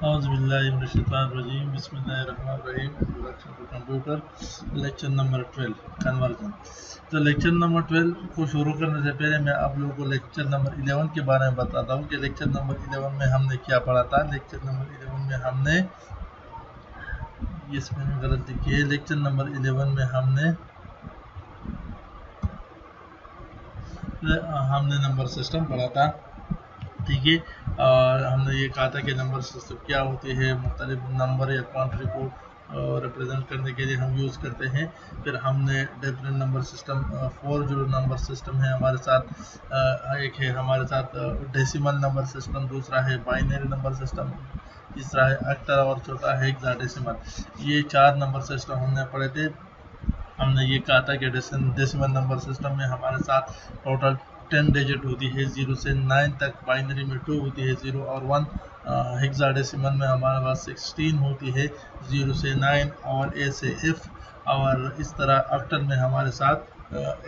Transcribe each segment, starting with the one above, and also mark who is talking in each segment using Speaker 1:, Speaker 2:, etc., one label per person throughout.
Speaker 1: औज़ुबिल्लाहिमिनश्शैतानिर्रजीम बिस्मिल्लाहिर्रहमानिर्रहीम। Introduction to computer lecture number 12 conversion. तो lecture number 12 को शुरू करने से पहले मैं आप लोगों को लेक्चर नंबर 11 के बारे में बताता हूँ कि लेक्चर नंबर 11 में हमने क्या पढ़ा था। लेक्चर नंबर 11 में हमने इसमें गलती की है। लेक्चर नंबर 11 में हमने नंबर सिस्टम पढ़ा था, ठीक है। और हमने ये कहा था कि नंबर सिस्टम क्या होती है, मुख्तलिफ नंबर या क्वांटिटी को रिप्रेजेंट करने के लिए हम यूज़ करते हैं। फिर हमने डिफरेंट नंबर सिस्टम 4 जो नंबर सिस्टम है हमारे साथ, एक है हमारे साथ डेसिमल नंबर सिस्टम, दूसरा है बाइनरी नंबर सिस्टम, तीसरा है ऑक्टल और चौथा है हेक्साडेसिमल। ये 4 नंबर सिस्टम हमने पढ़े थे। हमने ये कहा था कि डेसिमल नंबर सिस्टम में हमारे साथ टोटल 10 डिजिट होती है, 0 से 9 तक। बाइनरी में 2 होती है, 0 और 1। हेक्साडेसिमल में हमारे पास 16 होती है, 0 से 9 और ए से एफ। और इस तरह ऑक्टल में हमारे साथ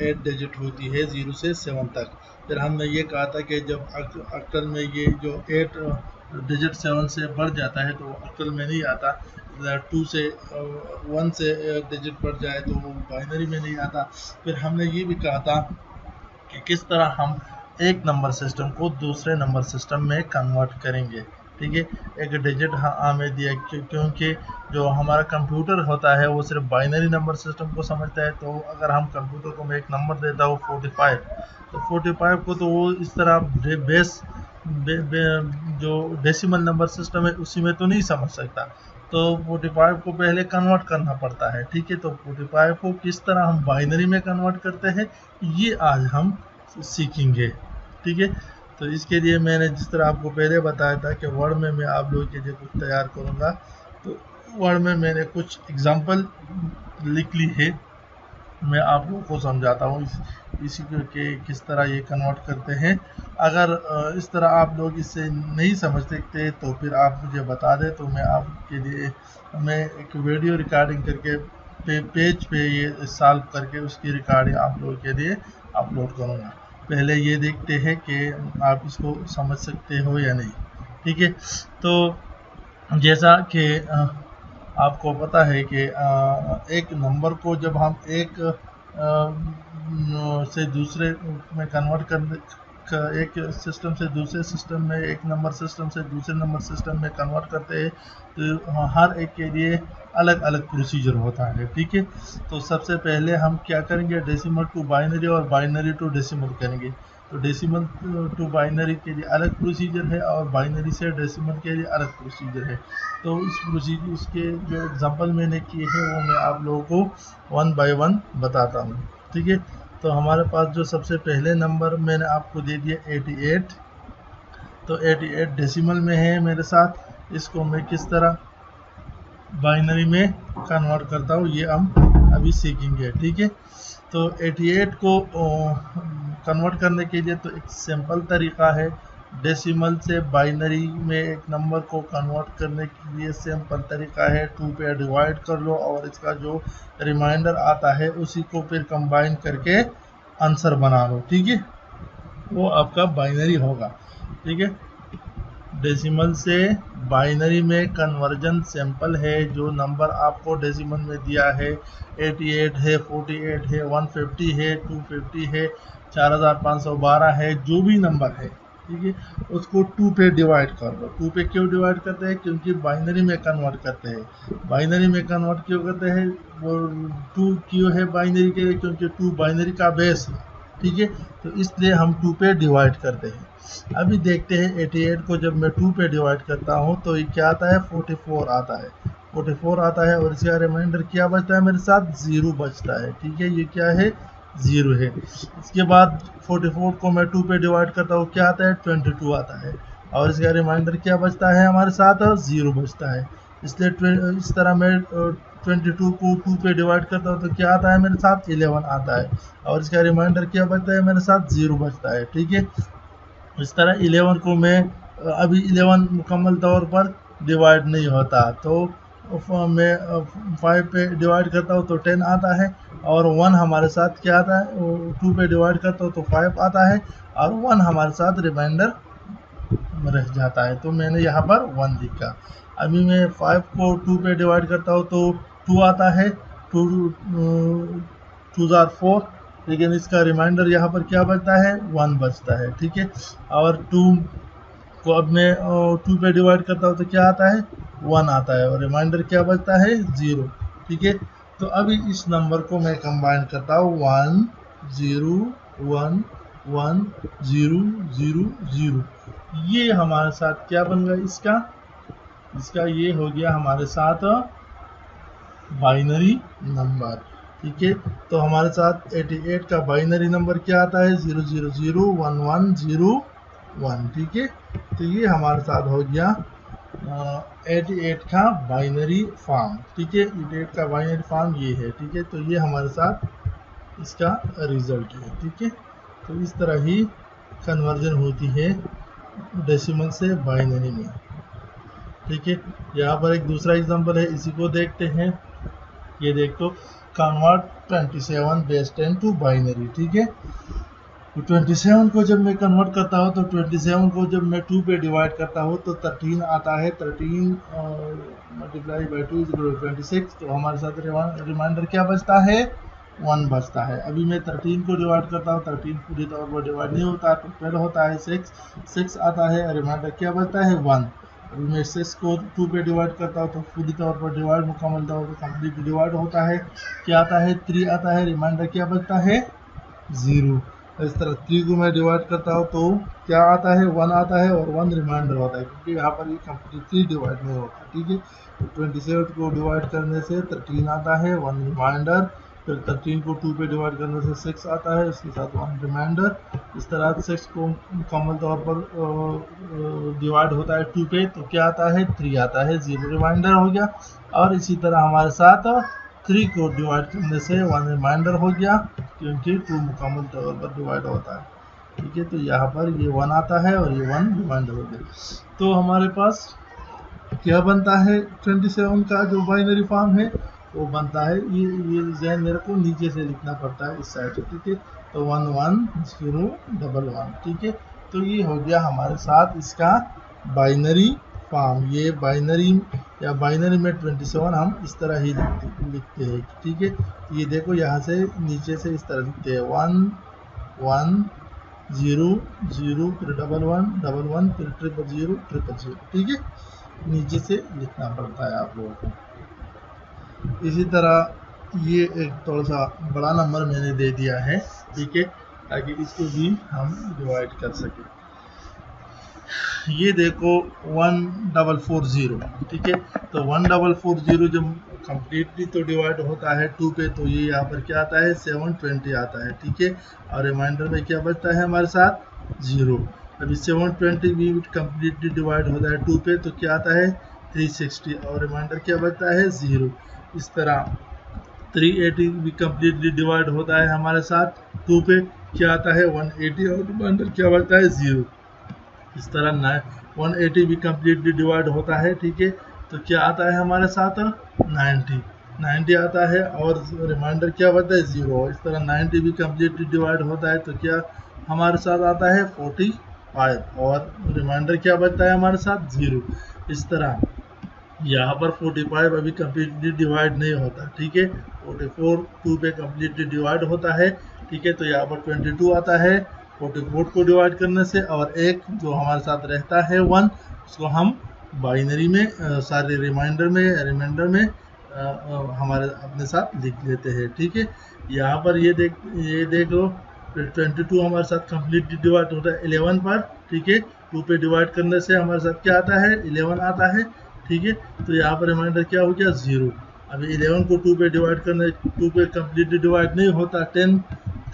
Speaker 1: 8 डिजिट होती है, 0 से 7 तक। फिर हमने ये कहा था कि जब ऑक्टल में ये जो 8 डिजिट 7 से बढ़ जाता है तो ऑक्टल में नहीं आता। 2 से 1 से डिजिट बढ़ जाए तो वो बाइनरी में नहीं आता। फिर हमने ये भी कहा था कि किस तरह हम एक नंबर सिस्टम को दूसरे नंबर सिस्टम में कन्वर्ट करेंगे, ठीक है। एक डिजिट हमें दिया क्योंकि जो हमारा कंप्यूटर होता है वो सिर्फ बाइनरी नंबर सिस्टम को समझता है। तो अगर हम कंप्यूटर को मैं एक नंबर देता हूँ 45, तो 45 को तो वो इस तरह जो डेसिमल नंबर सिस्टम है उसी में तो नहीं समझ सकता। तो 45 को पहले कन्वर्ट करना पड़ता है, ठीक है। तो 45 को किस तरह हम बाइनरी में कन्वर्ट करते हैं ये आज हम सीखेंगे, ठीक है। तो इसके लिए मैंने जिस तरह आपको पहले बताया था कि वर्ड में मैं आप लोगों के लिए कुछ तैयार करूँगा, तो वर्ड में मैंने कुछ एग्जांपल लिख ली है। मैं आप लोगों को समझाता हूँ इसी के किस तरह ये कन्वर्ट करते हैं। अगर इस तरह आप लोग इससे नहीं समझ सकते तो फिर आप मुझे बता दें, तो मैं आपके लिए मैं एक वीडियो रिकॉर्डिंग करके पेज पे ये सॉल्व करके उसकी रिकॉर्डिंग आप लोगों के लिए अपलोड करूँगा। पहले ये देखते हैं कि आप इसको समझ सकते हो या नहीं, ठीक है। तो जैसा कि आपको पता है कि एक नंबर को जब हम एक से दूसरे में कन्वर्ट कर एक सिस्टम से दूसरे सिस्टम में, एक नंबर सिस्टम से दूसरे नंबर सिस्टम में कन्वर्ट करते हैं तो हर एक के लिए अलग अलग प्रोसीजर होता है, ठीक है। तो सबसे पहले हम क्या करेंगे, डेसिमल टू बाइनरी और बाइनरी टू डेसिमल करेंगे। तो डेसिमल टू बाइनरी के लिए अलग प्रोसीजर है और बाइनरी से डेसिमल के लिए अलग प्रोसीजर है। तो इस प्रोसीजर उसके जो एग्जांपल मैंने किए हैं वो मैं आप लोगों को 1 बाय 1 बताता हूँ, ठीक है। तो हमारे पास जो सबसे पहले नंबर मैंने आपको दे दिया 88। तो 88 डेसिमल में है मेरे साथ। इसको मैं किस तरह बाइनरी में कन्वर्ट करता हूँ ये हम अभी सीखेंगे, ठीक है। तो 88 को कन्वर्ट करने के लिए तो एक सिंपल तरीका है। डेसिमल से बाइनरी में एक नंबर को कन्वर्ट करने के लिए सिंपल तरीका है, 2 पे डिवाइड कर लो और इसका जो रिमाइंडर आता है उसी को फिर कंबाइन करके आंसर बना लो, ठीक है। वो आपका बाइनरी होगा, ठीक है। डेसिमल से बाइनरी में कन्वर्जन सिंपल है। जो नंबर आपको डेसिमल में दिया है 88 है, 48 है, 150 है, 250 है, 4512 है, जो भी नंबर है, ठीक है, उसको 2 पे डिवाइड कर दो। 2 पे क्यों डिवाइड करते हैं, क्योंकि बाइनरी में कन्वर्ट करते हैं। बाइनरी में कन्वर्ट क्यों करते हैं, वो 2 क्यों है बाइनरी के लिए, क्योंकि 2 बाइनरी का बेस है, ठीक है। तो इसलिए हम 2 पे डिवाइड करते हैं। अभी देखते हैं 88 को जब मैं 2 पे डिवाइड करता हूं तो ये क्या आता है, 44 आता है। 44 आता है और इसका रिमाइंडर क्या बचता है मेरे साथ, 0 बचता है, ठीक है। ये क्या है, 0 है। इसके बाद 44 को मैं 2 पे डिवाइड करता हूँ, क्या आता है, 22 आता है और इसका रिमाइंडर क्या बचता है हमारे साथ, 0 बचता है। इसलिए इस तरह मैं 22 को 2 पे डिवाइड करता हूँ तो क्या आता है मेरे साथ, 11 आता है और इसका रिमाइंडर क्या बचता है मेरे साथ, 0 बचता है, ठीक है। इस तरह 11 को मैं अभी 11 मुकम्मल तौर पर डिवाइड नहीं होता, तो मैं 5 पे डिवाइड करता हूँ तो 10 आता है और 1 हमारे साथ क्या आता है, 2 पे डिवाइड करता हूँ तो 5 आता है और 1 हमारे साथ रिमाइंडर रह जाता है, तो मैंने यहाँ पर 1 लिखा। अभी मैं 5 को 2 पे डिवाइड करता हूँ तो 2 आता है, 2 2 जार 4, लेकिन इसका रिमाइंडर यहाँ पर क्या बचता है, 1 बचता है, ठीक है। और 2 को अब मैं 2 पे डिवाइड करता हूँ तो क्या आता है, 1 आता है, और रिमाइंडर क्या बचता है, 0, ठीक है। तो अभी इस नंबर को मैं कंबाइन करता हूँ, 1 0 1 1 0 0 0, ये हमारे साथ क्या बन गया, इसका ये हो गया हमारे साथ बाइनरी नंबर, ठीक है। तो हमारे साथ 88 का बाइनरी नंबर क्या आता है, 00011001, ठीक है। तो ये हमारे साथ हो गया 88 का बाइनरी फॉर्म, ठीक है। 88 का बाइनरी फॉर्म ये है, ठीक है। तो ये हमारे साथ इसका रिजल्ट है, ठीक है। तो इस तरह ही कन्वर्जन होती है डेसिमल से बाइनरी में, ठीक है। यहाँ पर एक दूसरा एग्जांपल है, इसी को देखते हैं। ये देखो, कन्वर्ट 27 बेस 10 टू बाइनरी, ठीक है। तो 27 को जब मैं कन्वर्ट करता हूँ तो 27 को जब मैं 2 पे डिवाइड करता हूँ तो 13 आता है, 13 मल्टीप्लाई बाई 2 26। तो हमारे साथ रिमाइंडर क्या बचता है, 1 बचता है। अभी मैं 13 को डिवाइड करता हूँ, 13 पूरी तौर पर डिवाइड नहीं होता, तो 12 होता है, 6 आता है, रिमाइंडर क्या बचता है, 1। अभी मैं 6 को 2 पे डिवाइड करता हूँ तो पूरी तौर पर डिवाइड मुकम्मल तौर पर कंप्लीट डिवाइड होता है, क्या आता है, 3 आता है, रिमाइंडर क्या बचता है, 0। इस तरह 3 को मैं डिवाइड करता हूँ तो क्या आता है, 1 आता है, और 1 रिमाइंडर होता है, क्योंकि यहाँ पर ये कंप्लीटली डिवाइड नहीं होता, ठीक है। तो 27 को डिवाइड करने से 13 आता है, 1 रिमाइंडर, फिर 13 को 2 पे डिवाइड करने से 6 आता है, इसके साथ 1 रिमाइंडर। इस तरह 6 को मुकम्मल तौर पर डिवाइड होता है 2 पे तो क्या आता है, 3 आता है, 0 रिमाइंडर हो गया। और इसी तरह हमारे साथ 3 को डिवाइड करने से 1 रिमाइंडर हो गया, क्योंकि 2 मुकम्मल तौर पर डिवाइड होता है, ठीक है। तो यहाँ पर ये 1 आता है और ये 1 रिमाइंडर हो गया। तो हमारे पास क्या बनता है, 27 का जो बाइनरी फॉर्म है वो बनता है, ये जहन मेरे को नीचे से लिखना पड़ता है इस साइड से, ठीक है। तो 1 1 0 1 1, ठीक है। तो ये हो गया हमारे साथ इसका बाइनरी फॉर्म। ये बाइनरी या बाइनरी में 27 हम इस तरह ही लिखते हैं, ठीक है। ये देखो, यहाँ से नीचे से इस तरह लिखते हैं, 1 1 0 0, फिर 1 1 1 1, फिर 0 0 0 0, ठीक है। नीचे से लिखना पड़ता है आप लोगों को। इसी तरह ये एक थोड़ा सा बड़ा नंबर मैंने दे दिया है, ठीक है, ताकि इसको भी हम डिवाइड कर सकें। ये देखो 1440, ठीक है। तो 1440 जब कंप्लीटली तो डिवाइड होता है 2 पे, तो ये यहाँ पर क्या आता है, 720 आता है, ठीक है। और रिमाइंडर में क्या बचता है हमारे साथ, 0। अभी 720 भी कम्प्लीटली डिवाइड होता है 2 पे तो क्या आता है, 360, और रिमाइंडर क्या बचता है, 0। इस तरह 380 भी कम्प्लीटली डिवाइड होता है हमारे साथ 2 पे, क्या आता है, 180, और रिमाइंडर क्या बचता है, 0। इस तरह 180 भी कम्प्लीटली डिवाइड होता है, ठीक है। तो क्या आता है हमारे साथ, 90 आता है, और रिमाइंडर क्या बचता है, 0। इस तरह 90 भी कम्प्लीटली डिवाइड होता है तो क्या हमारे साथ आता है, 45, और रिमाइंडर क्या बचता है हमारे साथ, 0। इस तरह यहाँ पर 45 अभी कम्प्लीटली डिवाइड नहीं होता, ठीक है। 44 2 पे कम्प्लीटली डिवाइड होता है, ठीक है। तो यहाँ पर 22 आता है 44 को डिवाइड करने से, और एक जो हमारे साथ रहता है 1, उसको हम बाइनरी में सारे रिमाइंडर में हमारे अपने साथ लिख लेते हैं, ठीक है। यहाँ पर ये देख लो, 22 हमारे साथ कम्प्लीटली डिवाइड होता है 11 पर, ठीक है। 2 पे डिवाइड करने से हमारे साथ क्या आता है, 11 आता है, ठीक है। तो यहाँ पर रिमाइंडर क्या हो गया, 0। अभी 11 को 2 पे डिवाइड करने, 2 पे कम्प्लीटली डिवाइड नहीं होता, 10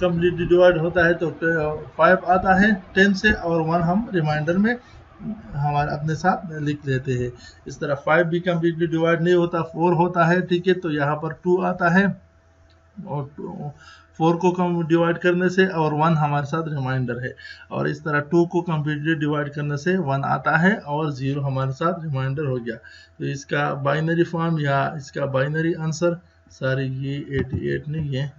Speaker 1: कम्प्लीटली डिवाइड होता है तो 5 आता है 10 से, और 1 हम रिमाइंडर में हमारे अपने साथ लिख लेते हैं। इस तरह 5 भी कम्प्लीटली डिवाइड नहीं होता, 4 होता है, ठीक है। तो यहाँ पर 2 आता है, और 4 को कम डिवाइड करने से, और 1 हमारे साथ रिमाइंडर है। और इस तरह 2 को कम्प्लीटली डिवाइड करने से 1 आता है, और 0 हमारे साथ रिमाइंडर हो गया। तो इसका बाइनरी फॉर्म या इसका बाइनरी आंसर, सॉरी ये 88 नहीं है,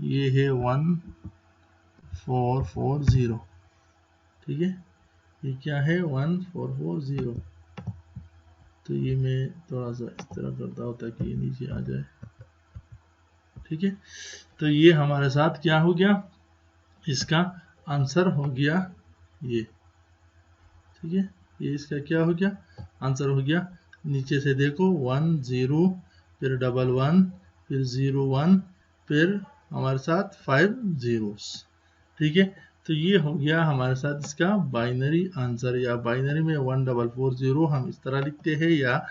Speaker 1: ये है 1440, ठीक है। ये क्या है 1440। तो ये मैं थोड़ा सा इस तरह करता हूँ ताकि ये नीचे आ जाए, ठीक है। तो ये हमारे साथ क्या हो गया, इसका आंसर हो गया ये, ठीक है। ये इसका क्या हो गया, आंसर हो गया। नीचे से देखो 1 0 फिर 1 1 फिर 0 1 फिर हमारे साथ 5 zeros, ठीक है। तो ये हो गया हमारे साथ इसका बाइनरी आंसर, या बाइनरी में 1440 हम इस तरह लिखते हैं या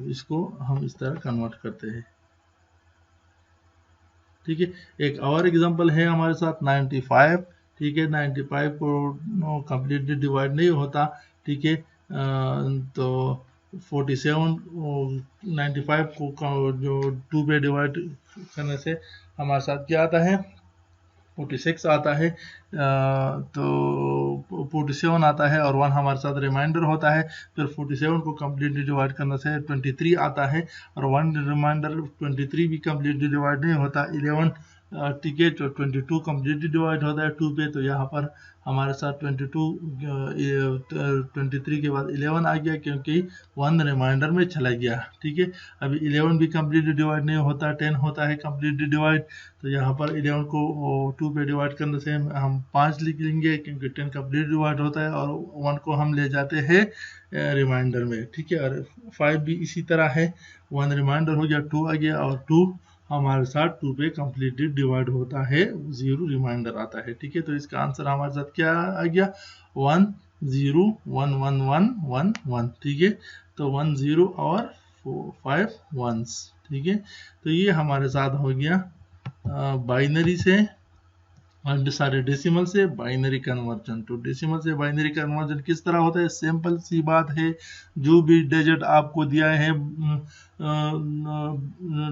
Speaker 1: इसको हम इस तरह कन्वर्ट करते हैं, ठीक है। एक और एग्जांपल है हमारे साथ 95, ठीक है। 95 को कंप्लीटली डिवाइड नहीं होता, ठीक है। तो 47 95 को जो 2 पे डिवाइड करने से हमारे साथ क्या आता है 46 आता है। तो 47 आता है और 1 हमारे साथ रिमाइंडर होता है। फिर 47 को कम्प्लीटली डिवाइड करने से 23 आता है और 1 रिमाइंडर 23 भी कम्प्लीटली डिवाइड नहीं होता। 11 ठीक है, तो 22 कम्प्लीटली डिवाइड होता है 2 पे, तो यहाँ पर हमारे साथ 23 के बाद 11 आ गया क्योंकि 1 रिमाइंडर में चला गया, ठीक है। अभी 11 भी कम्प्लीटली डिवाइड नहीं होता, 10 होता है कम्प्लीटली डिवाइड। तो यहाँ पर 11 को 2 पे डिवाइड करने से हम 5 लिख लेंगे क्योंकि 10 कम्प्लीट डिवाइड होता है और 1 को हम ले जाते हैं रिमाइंडर में, ठीक है। और 5 भी इसी तरह है, 1 रिमाइंडर हो गया, 2 आ गया और 2 हमारे साथ 2 पे कम्प्लीटली डिवाइड होता है, 0 रिमाइंडर आता है, ठीक है। तो इसका आंसर हमारे साथ क्या आ गया 1 0 1 1 1 1 1, ठीक है। तो 1 0 और 5 1s, ठीक है। तो ये हमारे साथ हो गया बाइनरी से सारे डेसिमल से बाइनरी कन्वर्जन। तो डेसिमल से बाइनरी कन्वर्जन किस तरह होता है, सिंपल सी बात है। जो भी डिजिट आपको दिया है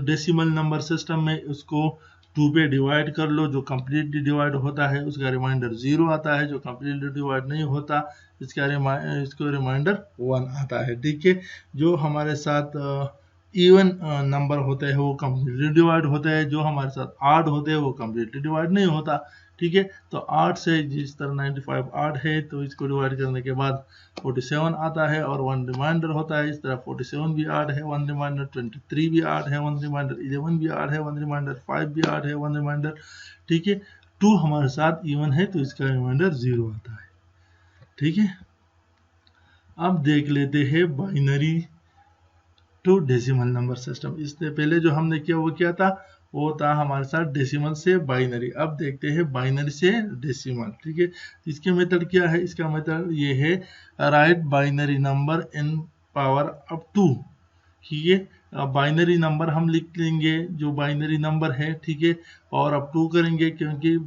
Speaker 1: डेसिमल नंबर सिस्टम में, उसको 2 पे डिवाइड कर लो। जो कम्प्लीटली डिवाइड होता है उसका रिमाइंडर 0 आता है, जो कम्प्लीटली डिवाइड नहीं होता इसका रिमाइंडर 1 आता है, ठीक है। जो हमारे साथ इवन नंबर होते हैं वो कम्प्लीटली डिवाइड होते हैं, जो हमारे साथ आड होते हैं वो कम्प्लीटली डिवाइड नहीं होता, ठीक है। तो 8 से जिस तरह 95 8 है तो इसको डिवाइड करने के बाद 47 आता है और 1 रिमाइंडर होता है। इस तरह 47 भी आड है, 1 रिमाइंडर, 23 भी आड है, 1 रिमाइंडर, 11 भी आड है, 1 रिमाइंडर, 5 भी आड है, 1 रिमाइंडर, ठीक है। 2 हमारे साथ इवन है तो इसका रिमाइंडर 0 आता है, ठीक है। अब देख लेते हैं binary to decimal number system. इससे पहले जो हमने किया वो क्या था, वो था हमारे साथ डेसिमल से बाइनरी। अब देखते हैं बाइनरी से डेसिमल, ठीक है। इसके मेथड क्या है, इसका मेथड ये है write binary number in power up to, ठीक है। बाइनरी नंबर हम लिख लेंगे जो बाइनरी नंबर है, ठीक है। पावर अप 2 करेंगे क्योंकि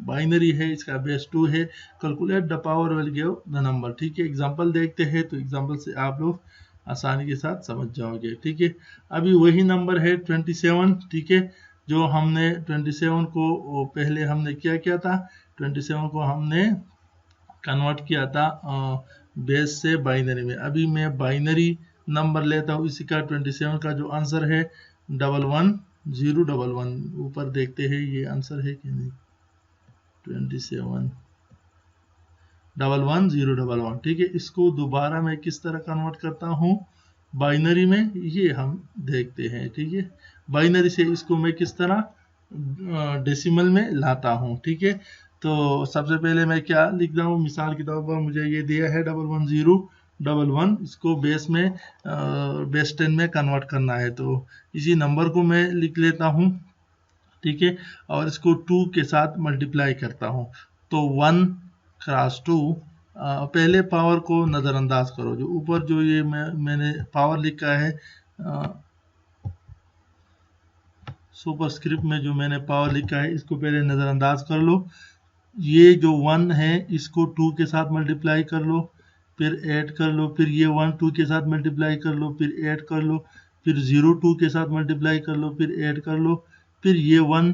Speaker 1: बाइनरी है, इसका बेस 2 है। Calculate the power will give the number, ठीक है। एग्जांपल देखते हैं तो एग्जांपल से आप लोग आसानी के साथ समझ जाओगे, ठीक है। अभी वही नंबर है 27, ठीक है। जो हमने 27 को पहले हमने क्या किया था, 27 को हमने कन्वर्ट किया था बेस से बाइनरी में। अभी मैं बाइनरी नंबर लेता हूँ, इसी का 27 का जो आंसर है 110011। ऊपर देखते हैं ये आंसर है कि नहीं, 27 11011, ठीक है। इसको दोबारा मैं किस तरह कन्वर्ट करता हूँ बाइनरी में, ये हम देखते हैं, ठीक है। बाइनरी से इसको मैं किस तरह डेसिमल में लाता हूँ, ठीक है। तो सबसे पहले मैं क्या लिखता हूँ, मिसाल के तौर पर मुझे ये दिया है 11011, इसको बेस में बेस 10 में कन्वर्ट करना है। तो इसी नंबर को मैं लिख लेता हूँ, ठीक है। और इसको 2 के साथ मल्टीप्लाई करता हूँ। तो 1 क्रॉस 2, पहले पावर को नज़रअंदाज करो। जो ऊपर जो ये मैंने पावर लिखा है सुपरस्क्रिप्ट में, जो मैंने पावर लिखा है इसको पहले नज़रअंदाज कर लो। ये जो 1 है इसको 2 के साथ मल्टीप्लाई कर लो, फिर ऐड कर लो, फिर ये 1 2 के साथ मल्टीप्लाई कर लो, फिर ऐड कर लो, फिर 0 2 के साथ मल्टीप्लाई कर लो, फिर ऐड कर लो, फिर ये 1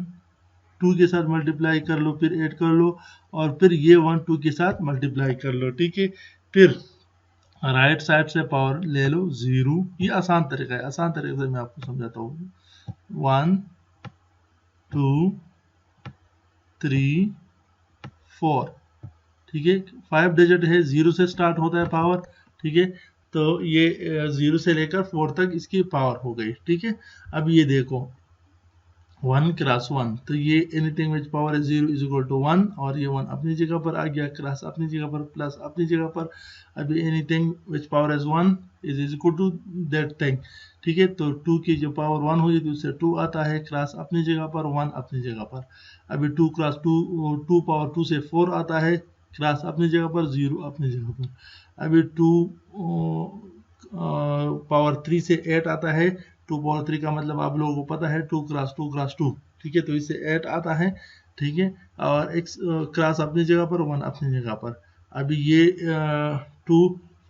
Speaker 1: 2 के साथ मल्टीप्लाई कर लो, फिर ऐड कर लो, और फिर ये 1 2 के साथ मल्टीप्लाई कर लो, ठीक है। फिर राइट साइड से पावर ले लो 0। ये आसान तरीका है, आसान तरीके से मैं आपको समझाता हूँ। 1 2 3 4, ठीक है। 5 डिजिट है, 0 से स्टार्ट होता है पावर, ठीक है। तो ये 0 से लेकर 4 तक इसकी पावर हो गई, ठीक है। अब ये देखो 1 क्रॉस 1, तो ये एनीथिंग विच पावर है 0 इज इक्वल टू 1, और ये 1 अपनी जगह पर आ गया, क्रॉस अपनी जगह पर, प्लस अपनी जगह पर। अभी anything which power is 1 is equal to that thing, ठीक है। तो 2 की जो पावर 1 हो जाती है उससे 2 आता है, क्रॉस अपनी जगह पर, 1 अपनी जगह पर। अभी 2 क्रॉस 2, 2 पावर 2 से 4 आता है, क्रॉस अपनी जगह पर, 0 अपनी जगह पर। अभी 2 पावर 3 से 8 आता है, 2 पावर 3 का मतलब आप लोगों को पता है 2 क्रॉस 2 क्रॉस 2, ठीक है। तो इससे 8 आता है, ठीक है। और x क्रॉस अपनी जगह पर, 1 अपनी जगह पर। अभी ये 2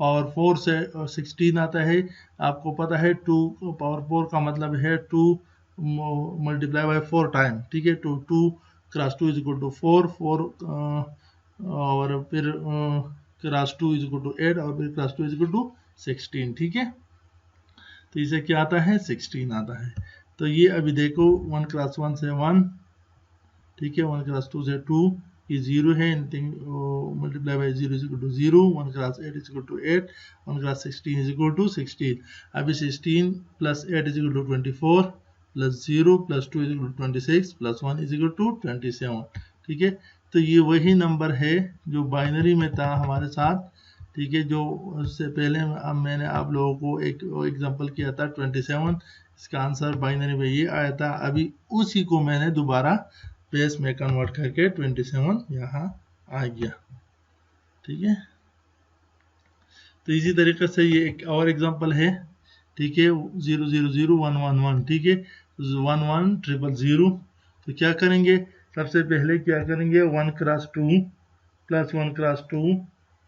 Speaker 1: पावर 4 से 16 आता है, आपको पता है 2 पावर 4 का मतलब है 2 मल्टीप्लाई बाय 4 टाइम, ठीक है। तो 2 क्रॉस 2 इज इक्वल टू 4, और फिर क्रॉस 2 इज इक्वल टू 8, और फिर क्रॉस 2 इज इक्वल टू 16, ठीक है। तो इसे क्या आता है, 16 आता है। तो ये अभी देखो 1 क्रॉस 1 से 1, ठीक है। 1 क्रॉस 2 से 2, ये 0 है, anything multiply by 0 is equal to 0। 1 cross 8 is equal to 8, 1 cross 16 is equal to 16। अभी 16 plus 8 is equal to 24, plus 0 plus 2 is equal to 26, plus 1 is equal to 27, ठीक है। तो ये वही नंबर है जो बाइनरी में था हमारे साथ, ठीक है। जो उससे पहले मैंने आप लोगों को एक एग्जांपल किया था 27, इसका आंसर बाइनरी में ये आया था। अभी उसी को मैंने दोबारा बेस में कन्वर्ट करके 27 यहाँ आ गया, ठीक है। तो इसी तरीके से ये एक और एग्जांपल है, ठीक है। 0 0 0 1 1 1, ठीक है। 1 1 0 0, तो क्या करेंगे, सबसे पहले क्या करेंगे, 1 cross 2 plus 1 cross 2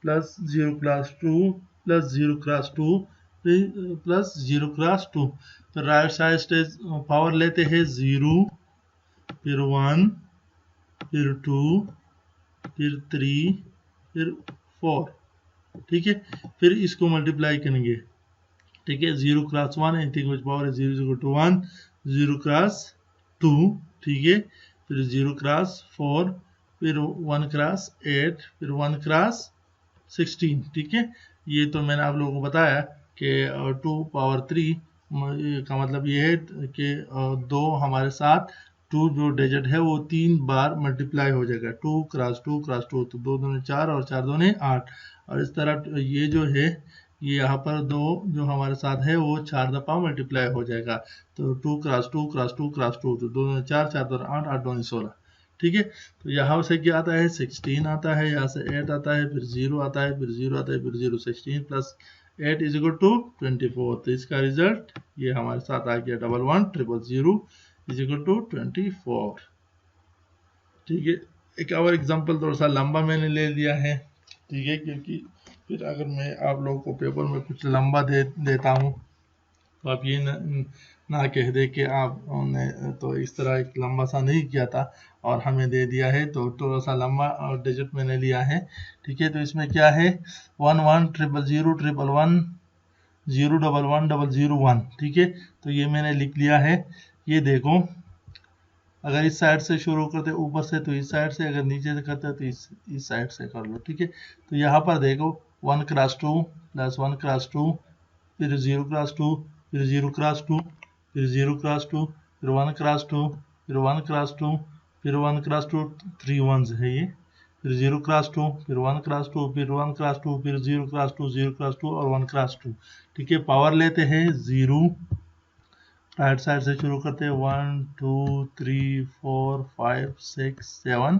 Speaker 1: plus 0 cross 2 plus 0 cross 2 plus 0 cross 2। तो राइट साइड से पावर लेते हैं 0, फिर 1, फिर 2, फिर 3, फिर 4, ठीक है। फिर इसको मल्टीप्लाई करेंगे, ठीक है। 0 क्रॉस 1, एनीथिंग विच पावर है 0 इज इक्वल टू 1, 0 क्रॉस 2, ठीक है। फिर 0 क्रॉस 4, फिर 1 क्रॉस 8, फिर 1 क्रॉस 16, ठीक है। ये तो मैंने आप लोगों को बताया कि 2 पावर 3 का मतलब ये है कि 2 हमारे साथ 2 जो डिजिट है वो 3 बार मल्टीप्लाई हो जाएगा, 2 क्रॉस 2 क्रॉस 2, तो 2 दूने 4 और 4 दूने 8, और इस तरह ये जो है ये यहाँ पर 2 जो हमारे साथ है वो 4 दफ़ा मल्टीप्लाई हो जाएगा। तो 2 क्रॉस 2 क्रॉस 2 क्रॉस 2, तो 2 दूने 4, 4 दूने 8, 8 दूने 16, ठीक है। तो यहाँ से क्या आता है, 16 आता है, यहाँ से 8 आता है, फिर 0 आता है, फिर 0 आता है, फिर 0, 16 प्लस 8 इज इक्वल टू 24। तो इसका रिजल्ट ये हमारे साथ आ गया 1 1 0 0 इज इक्वल टू 24, ठीक है। एक और एग्जांपल थोड़ा सा लंबा मैंने ले लिया है, ठीक है, क्योंकि फिर अगर मैं आप लोगों को पेपर में कुछ लंबा देता हूँ तो आप ये ना कह दे कि आपने तो इस तरह एक लंबा सा नहीं किया था और हमें दे दिया है, तो थोड़ा सा लंबा डिजिट मैंने लिया है, ठीक है। तो इसमें क्या है, 1 1 0 0 1 1 0 1 1 0 0 1, ठीक है। तो ये मैंने लिख लिया है। ये देखो अगर इस साइड से शुरू करते ऊपर से तो इस साइड से, अगर नीचे से करते तो इस साइड से कर लो, ठीक है। तो यहाँ पर देखो 1 क्रॉस 2 प्लस 1 क्रॉस 2, फिर 0 क्रॉस 2, फिर 0 क्रॉस 2, फिर 0 क्रॉस 2, फिर 1 क्रॉस 2, फिर 1 क्रॉस 2, फिर 1 क्रॉस 2, 3 1s है ये, फिर 0 क्रॉस 2, फिर 1 क्रॉस 2, फिर 1 क्रॉस 2, फिर 0 क्रॉस 2, 0 क्रॉस 2 और 1 क्रॉस 2, ठीक है। पावर लेते हैं 0, राइट साइड से शुरू करते हैं 1 2 3 4 5 6 7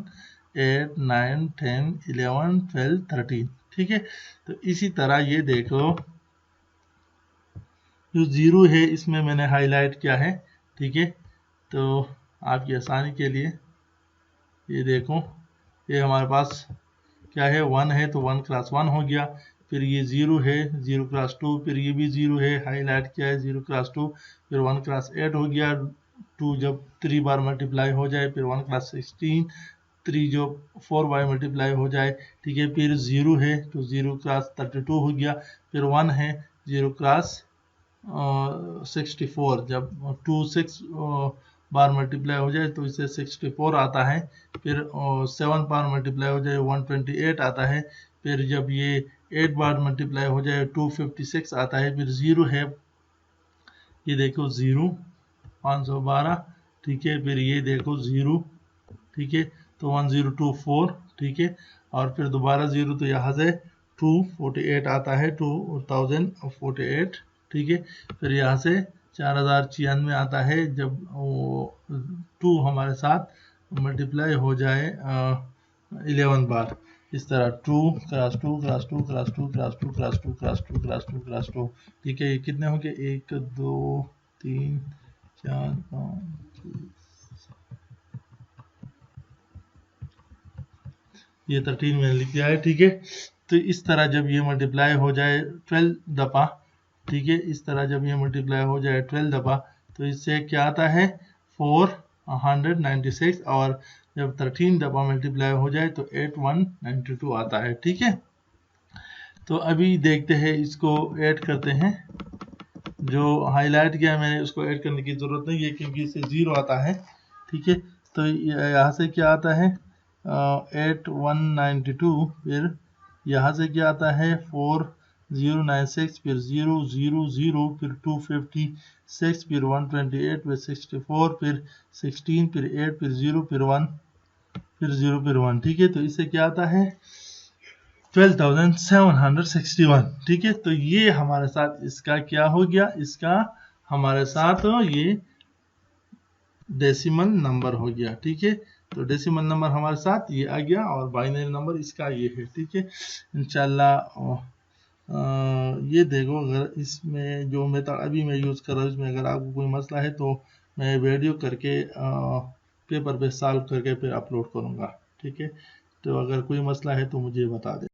Speaker 1: 8 9 10 11 12 13, ठीक है। तो इसी तरह ये देखो जो 0 है इसमें मैंने हाईलाइट किया है, ठीक है। तो आपकी आसानी के लिए ये देखो, ये हमारे पास क्या है, 1 है तो 1 क्रॉस 1 हो गया, फिर ये 0 है 0 क्रॉस 2, फिर ये भी 0 है हाईलाइट किया है 0 क्रॉस 2, फिर 1 क्रॉस 8 हो गया, 2 जब 3 बार मल्टीप्लाई हो जाए, फिर 1 क्रॉस 16, 3 जो 4 बार मल्टीप्लाई हो जाए, ठीक है। फिर 0 है तो 0 क्रॉस 32 हो गया, फिर 1 है 0 क्रॉस 64, जब 2 6 बार मल्टीप्लाई हो जाए तो इससे 64 आता है, फिर 7 बार मल्टीप्लाई हो जाए 128 आता है, फिर जब ये 8 बार मल्टीप्लाई हो जाए 256 आता है, फिर 0 है, ये देखो 0 512, ठीक है, फिर ये देखो 0, ठीक है, तो 1024, ठीक है, और फिर दोबारा 0 तो यहाँ से 248 आता है, 2048, ठीक है, फिर यहाँ से 4096 आता है जब वो 2 हमारे साथ मल्टीप्लाई हो जाए 11 बार, इस तरह 2 cross 2 cross 2 cross 2 cross 2 cross 2 cross 2 cross 2 cross 2, ठीक है, ये कितने हो गए 1 2 3 4 5 ये 13 मैंने लिख दिया है, ठीक है। तो इस तरह जब ये मल्टीप्लाई हो जाए 12 दफ़ा, ठीक है, इस तरह जब ये मल्टीप्लाई हो जाए 12 दफ़ा तो इससे क्या आता है 496, और जब 13 दफ़ा मल्टीप्लाई हो जाए तो 8192 आता है, ठीक है। तो अभी देखते हैं, इसको ऐड करते हैं, जो हाईलाइट किया मैंने उसको ऐड करने की ज़रूरत नहीं है क्योंकि इससे 0 आता है, ठीक है। तो यहाँ से क्या आता है 8192, फिर यहाँ से क्या आता है 4096, फिर 000, फिर 256, फिर 128, फिर 64, फिर 16, फिर 8, फिर 0, फिर 1, फिर 0, फिर 1, ठीक है। तो इससे क्या आता है 12,761, ठीक है। तो ये हमारे साथ इसका क्या हो गया, इसका हमारे साथ ये डेसिमल नंबर हो गया, ठीक है। तो डेसिमल नंबर हमारे साथ ये आ गया और बाइनरी नंबर इसका ये है, ठीक है। इंशाल्लाह ये देखो, अगर इसमें जो मेथड अभी मैं यूज़ कर रहा हूँ इसमें अगर आपको कोई मसला है तो मैं वीडियो करके पेपर पे सॉल्व करके फिर अपलोड करूँगा, ठीक है। तो अगर कोई मसला है तो मुझे बता दें।